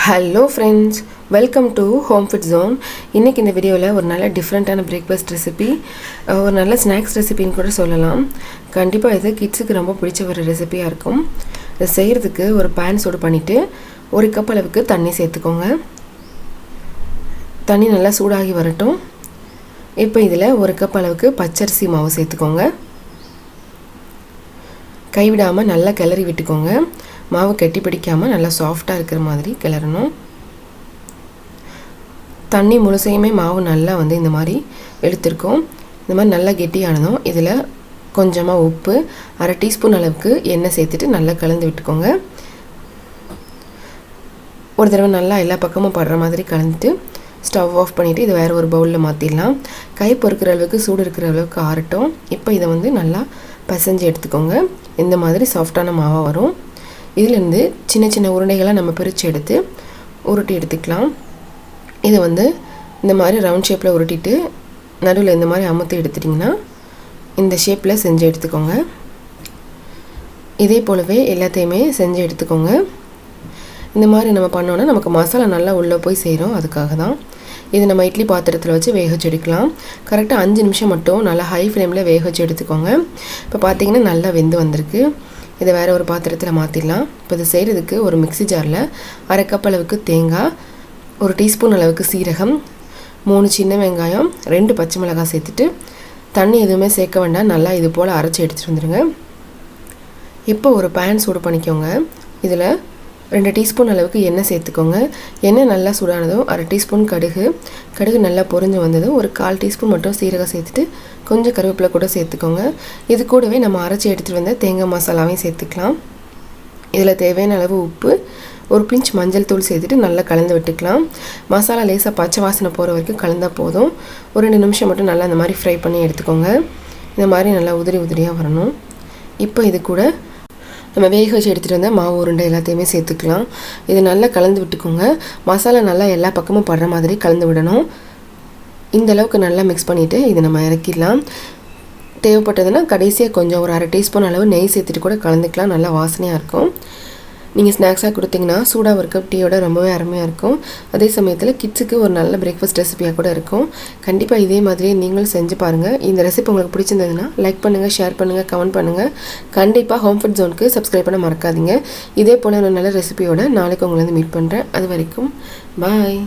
Hello friends, welcome to home fit zone. இன்றைக்கி இந்த வீடியோவில் ஒரு நல்ல டிஃப்ரெண்ட்டான பிரேக்ஃபாஸ்ட் ரெசிபி, ஒரு நல்ல ஸ்நாக்ஸ் ரெசிபின்னு கூட சொல்லலாம். கண்டிப்பாக இது கிட்ஸுக்கு ரொம்ப பிடிச்ச ஒரு ரெசிபியாக இருக்கும். இதை செய்கிறதுக்கு ஒரு பேன் சூடு பண்ணிவிட்டு ஒரு கப் அளவுக்கு தண்ணி சேர்த்துக்கோங்க. தண்ணி நல்லா சூடாகி வரட்டும். இப்போ இதில் ஒரு கப் அளவுக்கு பச்சரிசி மாவு சேர்த்துக்கோங்க. கைவிடாமல் நல்லா கிளறி விட்டுக்கோங்க. மாவு கட்டி பிடிக்காமல் நல்லா சாஃப்டாக இருக்கிற மாதிரி கிளறணும். தண்ணி முழுசையுமே மாவு நல்லா இந்த மாதிரி எடுத்துருக்கோம். இந்த மாதிரி நல்லா கெட்டியானதும் இதில் கொஞ்சமாக உப்பு, அரை டீஸ்பூன் அளவுக்கு எண்ணெய் சேர்த்துட்டு நல்லா கலந்து விட்டுக்கோங்க. ஒரு தடவை நல்லா எல்லா பக்கமும் படுற மாதிரி கலந்துட்டு ஸ்டவ் ஆஃப் பண்ணிவிட்டு இதை வேறு ஒரு பவுலில் மாற்றிடலாம். கை பொறுக்கிற அளவுக்கு சூடு இருக்கிற அளவுக்கு ஆறட்டும். இப்போ இதை நல்லா பிசைஞ்சு எடுத்துக்கோங்க. இந்த மாதிரி சாஃப்டான மாவாக வரும். இதிலேருந்து சின்ன சின்ன உருண்டைகளாக நம்ம பிரித்து எடுத்து உருட்டி எடுத்துக்கலாம். இதை இந்த மாதிரி ரவுண்ட் ஷேப்பில் உருட்டிட்டு நடுவில் இந்த மாதிரி அமுத்தி எடுத்துட்டிங்கன்னா இந்த ஷேப்பில் செஞ்சு எடுத்துக்கோங்க. இதே போலவே எல்லாத்தையுமே செஞ்சு எடுத்துக்கோங்க. இந்த மாதிரி நம்ம பண்ணோன்னா நமக்கு மசாலா நல்லா உள்ளே போய் சேரும். அதுக்காக தான் இது நம்ம இட்லி பாத்திரத்தில் வச்சு வேக வச்சு எடுக்கலாம். கரெக்டாக 5 நிமிஷம் மட்டும் நல்லா ஹை ஃப்ளேமில் வேக வச்சு எடுத்துக்கோங்க. இப்போ பார்த்திங்கன்னா நல்லா வெந்து வந்திருக்கு. இதை வேறு ஒரு பாத்திரத்தில் மாற்றிடலாம். இப்போ இதை செய்கிறதுக்கு ஒரு மிக்ஸி ஜாரில் அரை கப் அளவுக்கு தேங்காய், ஒரு டீஸ்பூன் அளவுக்கு சீரகம், 3 சின்ன வெங்காயம், 2 பச்சை மிளகாய் சேர்த்துட்டு தண்ணி எதுவுமே சேர்க்க வேண்டாம், நல்லா இது போல் அரைச்சி எடுத்துகிட்டு வந்துடுங்க. இப்போ ஒரு பேன் சூடு பண்ணிக்கோங்க. இதில் 2 டீஸ்பூன் அளவுக்கு எண்ணெய் சேர்த்துக்கோங்க. எண்ணெய் நல்லா சூடானதும் அரை டீஸ்பூன் கடுகு நல்லா பொரிஞ்சு வந்ததும் ஒரு 1/4 டீஸ்பூன் மட்டும் சீரகம் சேர்த்துட்டு கொஞ்சம் கருவேப்பிலை கூட சேர்த்துக்கோங்க. இது கூடவே நம்ம அரைச்சி எடுத்துகிட்டு வந்த தேங்காய் மசாலாவையும் சேர்த்துக்கலாம். இதில் தேவையான அளவு உப்பு, ஒரு பிஞ்ச் மஞ்சள் தூள் சேர்த்துட்டு நல்லா கலந்து விட்டுக்கலாம். மசாலா லேசாக பச்சை வாசனை போகிற வரைக்கும் கலந்தால் போதும். ஒரு 2 நிமிஷம் மட்டும் நல்லா இந்த மாதிரி ஃப்ரை பண்ணி எடுத்துக்கோங்க. இந்த மாதிரி நல்லா உதிரியாக வரணும். இப்போ இது கூட நம்ம வேக வச்சு எடுத்துகிட்டு வந்தால் மாவு உருண்டை எல்லாத்தையுமே சேர்த்துக்கலாம். இது நல்லா கலந்து விட்டுக்கோங்க. மசாலா நல்லா எல்லா பக்கமும் படுற மாதிரி கலந்து விடணும். இந்த அளவுக்கு நல்லா மிக்ஸ் பண்ணிவிட்டு இதை நம்ம இறக்கிடலாம். தேவைப்பட்டதுன்னா கடைசியாக கொஞ்சம் ஒரு அரை டீஸ்பூன் அளவு நெய் சேர்த்துட்டு கூட கலந்துக்கலாம். நல்லா வாசனையாக இருக்கும். நீங்கள் ஸ்நாக்ஸாக கொடுத்தீங்கன்னா சூடாக ஒரு கப் டீயோட ரொம்பவே அருமையாக இருக்கும். அதே சமயத்தில் கிட்ஸுக்கு ஒரு நல்ல பிரேக்ஃபாஸ்ட் ரெசிபியாக கூட இருக்கும். கண்டிப்பாக இதே மாதிரியே நீங்களும் செஞ்சு பாருங்கள். இந்த ரெசிபி உங்களுக்கு பிடிச்சிருந்ததுன்னா லைக் பண்ணுங்கள், ஷேர் பண்ணுங்கள், கமெண்ட் பண்ணுங்கள். கண்டிப்பாக ஹோம் ஃபுட் ஜோனுக்கு சப்ஸ்கிரைப் பண்ண மறக்காதீங்க. இதே போல் ஒரு நல்ல ரெசிபியோட நாளைக்கு உங்களை மீட் பண்ணுறேன். அது வரைக்கும் பாய்.